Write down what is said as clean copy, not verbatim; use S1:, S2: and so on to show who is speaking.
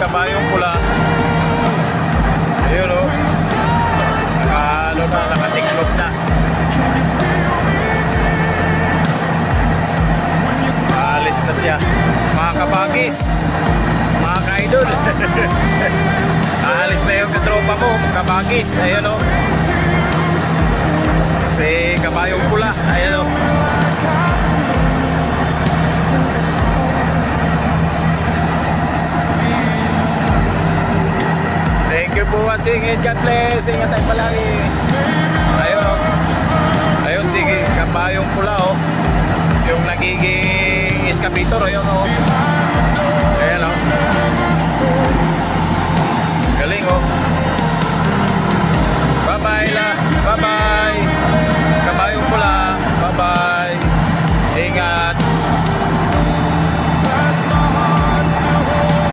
S1: kabayong pula. Ayun o. Nakatiklop na. Alis na siya. Mga kabagis, mga ka-idol. Alis na yung katropa mo, kabagis. Ayun o. Si kabayong pula. Ayun o. Thank you for watching it. God bless. Ingat tayo palagi. Ayun o. Ayun sige, kabayong pula o. Yung nagiging eskapitor. Ayun o.